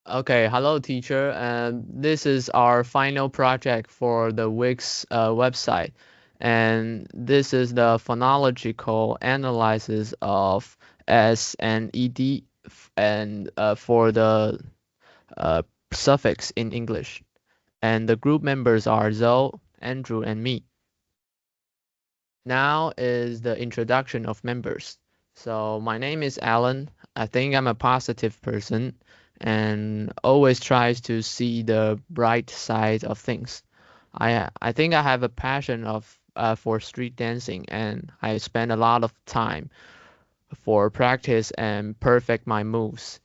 Okay, hello teacher. And this is our final project for the Wix website. And this is the phonological analysis of S and ED and for the uh, suffix in English. And the group members are Zoe, Andrew, and me. Now is the introduction of members. So my name is Alan. I think I'm a positive person and always tries to see the bright side of things. I think I have a passion of for street dancing and I spend a lot of time for practice and perfect my moves.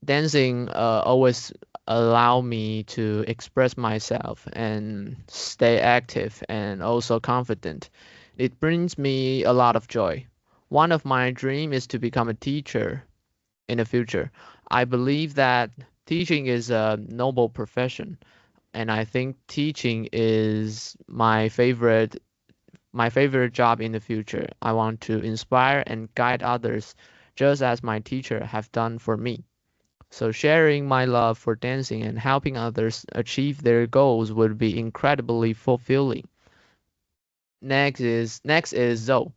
Dancing always allow me to express myself and stay active and also confident. It brings me a lot of joy. One of my dreams is to become a teacher in the future. I believe that teaching is a noble profession, and I think teaching is my favorite job in the future. I want to inspire and guide others just as my teacher have done for me. So sharing my love for dancing and helping others achieve their goals would be incredibly fulfilling. Next is Zoe.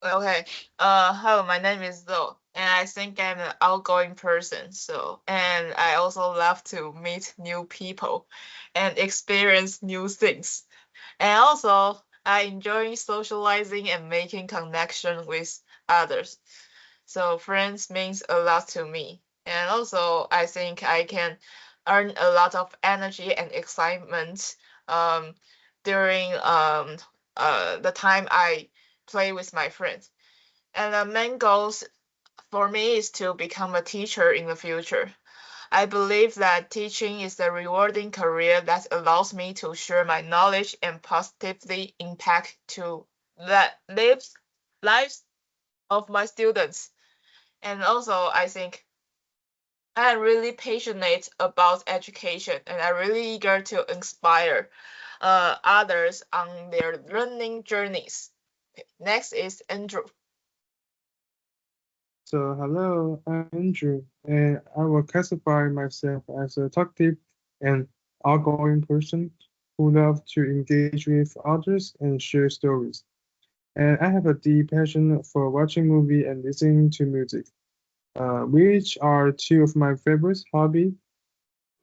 Okay. Hello, my name is Zoe, and I think I'm an outgoing person. And I also love to meet new people and experience new things. And also, I enjoy socializing and making connection with others. So friends means a lot to me. And also, I think I can earn a lot of energy and excitement um, during the time I play with my friends. And the main goals for me is to become a teacher in the future. I believe that teaching is a rewarding career that allows me to share my knowledge and positively impact to the lives of my students. And also, I think I'm really passionate about education and I'm really eager to inspire others on their learning journeys. Next is Andrew. So, hello, I'm Andrew, and I will classify myself as a talkative and outgoing person who loves to engage with others and share stories. And I have a deep passion for watching movies and listening to music, which are two of my favorite hobbies,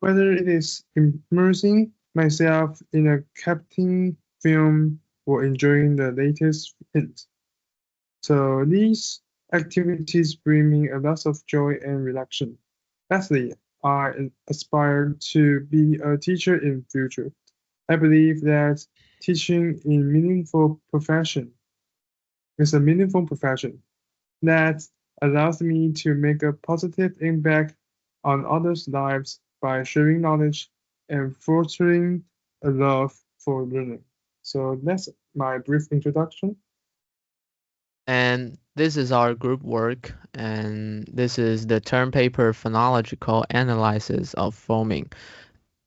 whether it is immersing myself in a captivating film or enjoying the latest hits. So these activities bring me a lot of joy and relaxation. Lastly, I aspire to be a teacher in future. I believe that teaching in meaningful profession is a meaningful profession that allows me to make a positive impact on others' lives by sharing knowledge and fostering a love for learning. So that's my brief introduction. And this is our group work, and this is the term paper phonological analysis of foaming.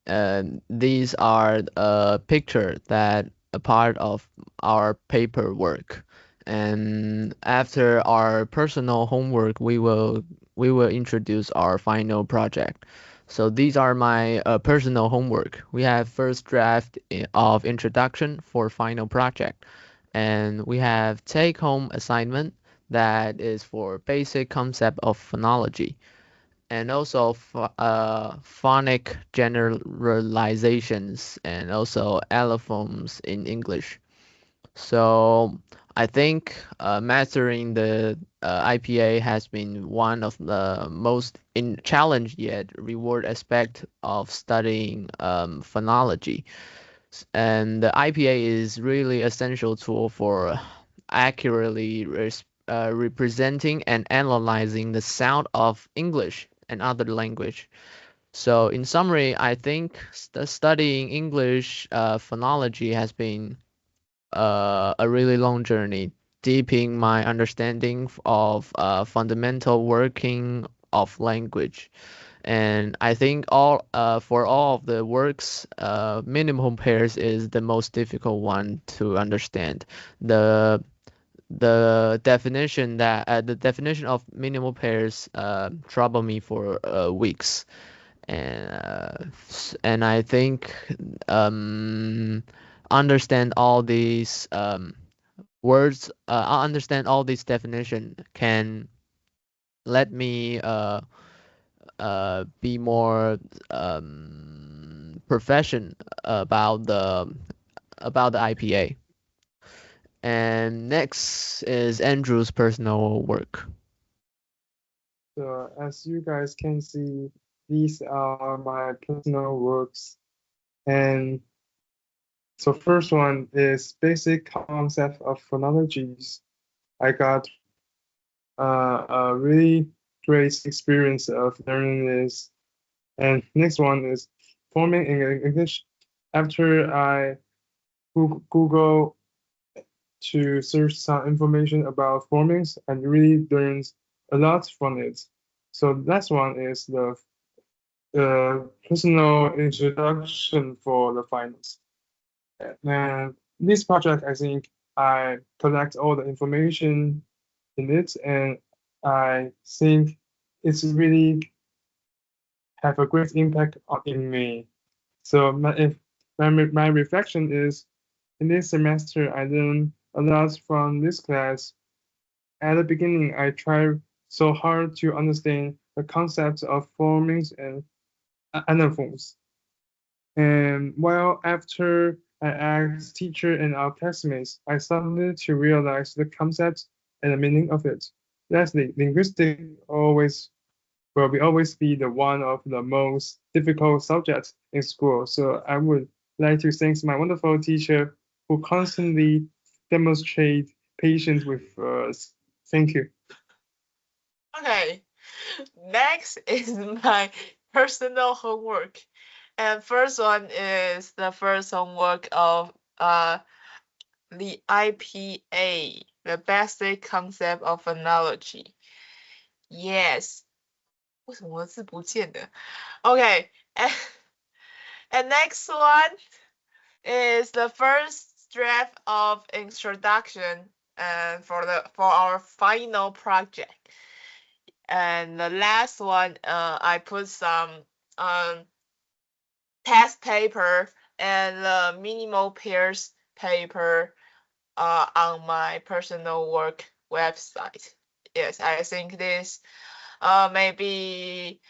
And these are a picture that a part of our paperwork. And after our personal homework, we will introduce our final project. So these are my personal homework. We have first draft of introduction for final project, and we have take home assignment that is for basic concept of phonology and also phonic generalizations and also allophones in English. So I think mastering the IPA has been one of the most in challenge yet reward aspect of studying phonology. And the IPA is really essential tool for accurately representing and analyzing the sound of English and other language. So in summary, I think studying English phonology has been a really long journey, deepening my understanding of fundamental working of language. And I think all for all of the works, minimum pairs is the most difficult one to understand. The the definition of minimal pairs trouble me for weeks, and I think understand all these words, understand all these definition can let me be more profession about the IPA. And next is Andrew's personal work. So as you guys can see, these are my personal works. And so first one is basic concept of phonologies. I got a really great experience of learning this. And next one is forming in English. After I Google to search some information about formings and really learned a lot from it. So last one is the personal introduction for the finals. And this project, I think I collect all the information in it, and I think it's really have a great impact in me. So my reflection is, in this semester, I learned a lot from this class. At the beginning, I tried so hard to understand the concepts of formings and anaphones. And while after I asked teacher and our classmates, I started to realize the concept and the meaning of it. Lastly, linguistics will always be the one of the most difficult subjects in school. So I would like to thank my wonderful teacher who constantly demonstrate patience with us. Thank you. Okay, next is my personal homework. And first one is the first homework of the IPA, the basic concept of analogy. Yes. 为什么字不见的? Okay, and next one is the first draft of introduction for our final project. And the last one, I put some test paper and minimal pairs paper on my personal work website. Yes, I think this may be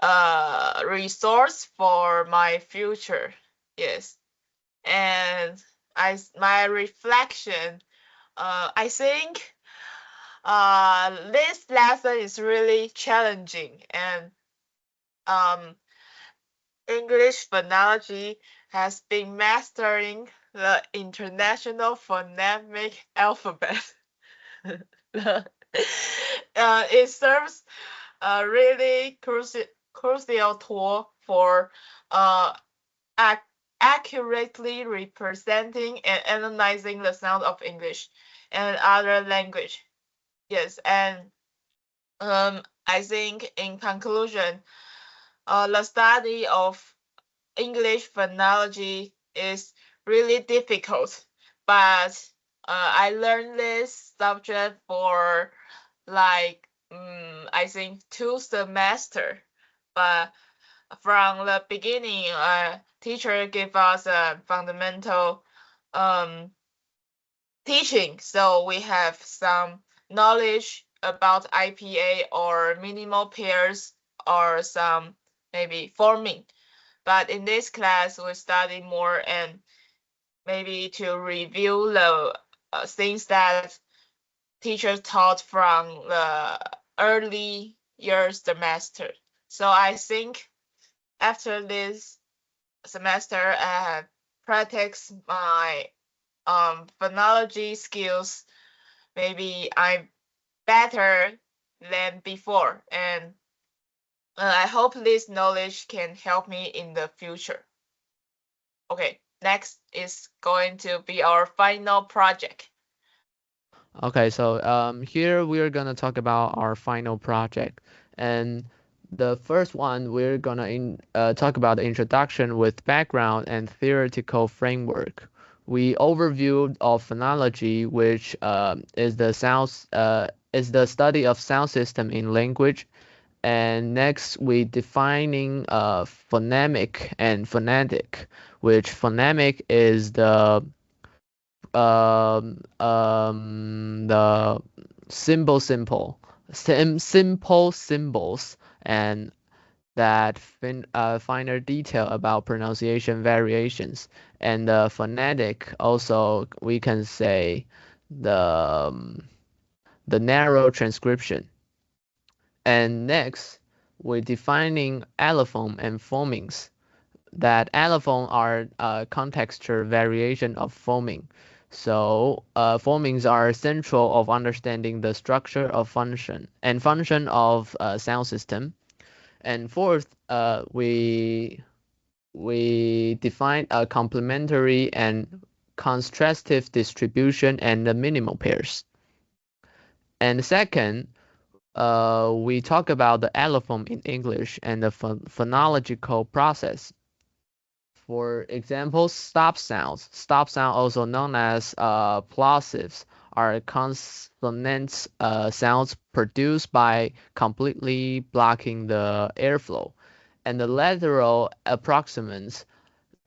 a resource for my future. Yes, and my reflection, I think this lesson is really challenging, and English phonology has been mastering the international phonemic alphabet. It serves a really crucial tool for accurately representing and analyzing the sound of English and other language. Yes, and I think in conclusion, the study of English phonology is really difficult, but I learned this subject for like I think 2 semesters. But from the beginning, teacher gave us a fundamental teaching, so we have some knowledge about IPA or minimal pairs or some maybe forming. But in this class, we study more and maybe to review the things that teachers taught from the early year semester. So I think after this semester, I practice my phonology skills. Maybe I'm better than before, and I hope this knowledge can help me in the future. Okay, next is going to be our final project. Okay, so here we're gonna talk about our final project, and the first one we're gonna talk about the introduction with background and theoretical framework. We overviewed of phonology, which is the study of sound system in language, And next, we defining phonemic and phonetic, which phonemic is the simple symbols and that finer detail about pronunciation variations. And the phonetic also we can say the narrow transcription. And next, we're defining allophone and phonemes. That allophone are contextual variation of phoneme. So phonemes are central of understanding the structure of function of sound system. And fourth, we define a complementary and contrastive distribution and the minimal pairs. And second, we talk about the allophone in English and the phonological process. For example, stop sounds. Stop sound, also known as plosives, are consonant sounds produced by completely blocking the airflow, and the lateral approximants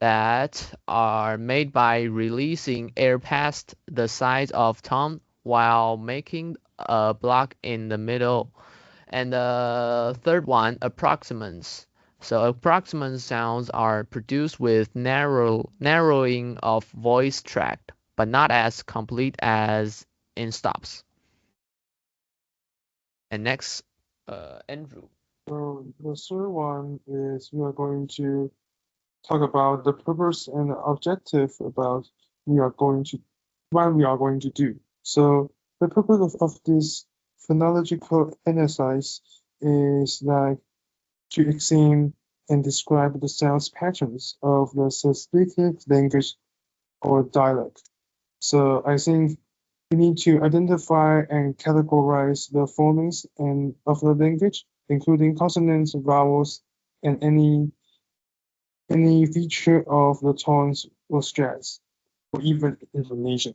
that are made by releasing air past the sides of tongue while making a block in the middle. And the third one, approximants. So approximant sounds are produced with narrowing of voice tract, but not as complete as in stops. And next, Andrew. So the third one is we are going to talk about the purpose and the objective about what we are going to do. So the purpose of this phonological exercise is like to examine and describe the sound patterns of the specific language or dialect. So I think we need to identify and categorize the phonemes and of the language, including consonants, vowels, and any feature of the tones or stress, or even intonation.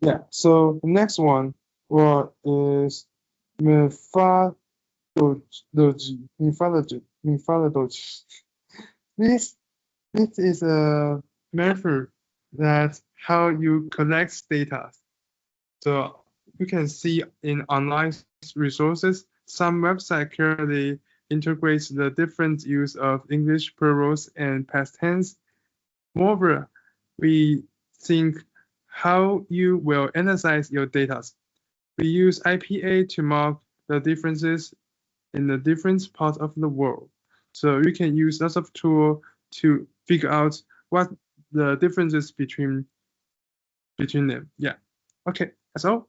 Yeah. So the next one, what is mythology? Mythology. This this is a method that how you collect data. So you can see in online resources, some website clearly integrates the different use of English plurals and past tense. Moreover, we think how you will analyze your data. We use IPA to mark the differences in the different parts of the world. So you can use lots of tools to figure out what the differences between them. Yeah. Okay, that's all.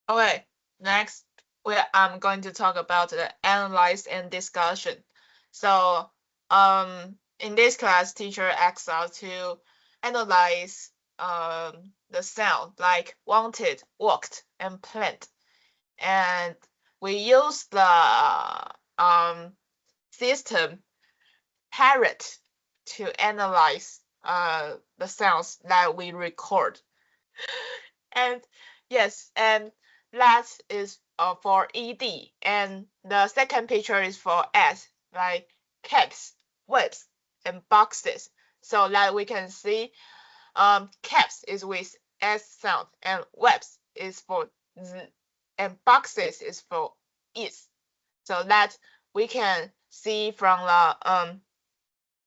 Okay, next I'm going to talk about the analyze and discussion. So in this class, teacher asks us to analyze the sound like wanted, walked, and planned. And we use the system parrot to analyze the sounds that we record. And yes, and that is for ED, and the second picture is for S, like caps, webs, and boxes. So that we can see caps is with S sound, and webs is for Z, and boxes is for is. So that we can see from the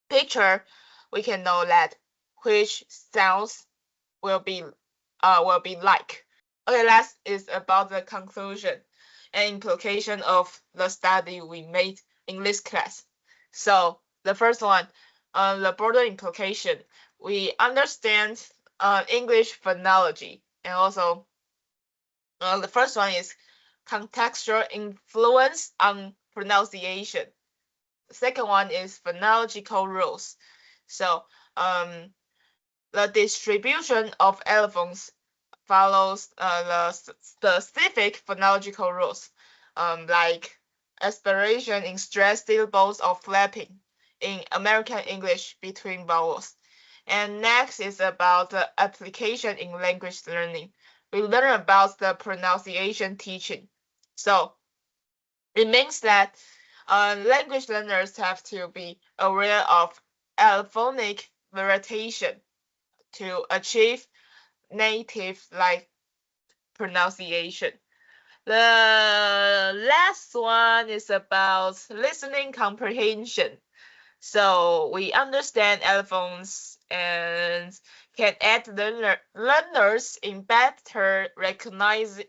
picture, we can know that which sounds will be like. Okay, last is about the conclusion and implication of the study we made in this class. So the first one, the broader implication, we understand English phonology, and also the first one is contextual influence on pronunciation. The second one is phonological rules. So the distribution of allophones follows the specific phonological rules, like aspiration in stressed syllables or flapping in American English between vowels. And next is about the application in language learning. We learn about the pronunciation teaching. So it means that Language learners have to be aware of allophonic variation to achieve native-like pronunciation. The last one is about listening comprehension. So we understand allophones and can aid learners in better recognizing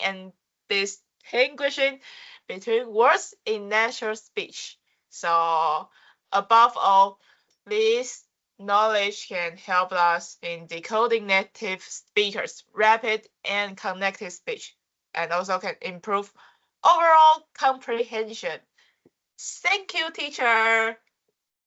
and distinguishing between words in natural speech. So above all, this knowledge can help us in decoding native speakers' rapid and connected speech, and also can improve overall comprehension. Thank you, teacher.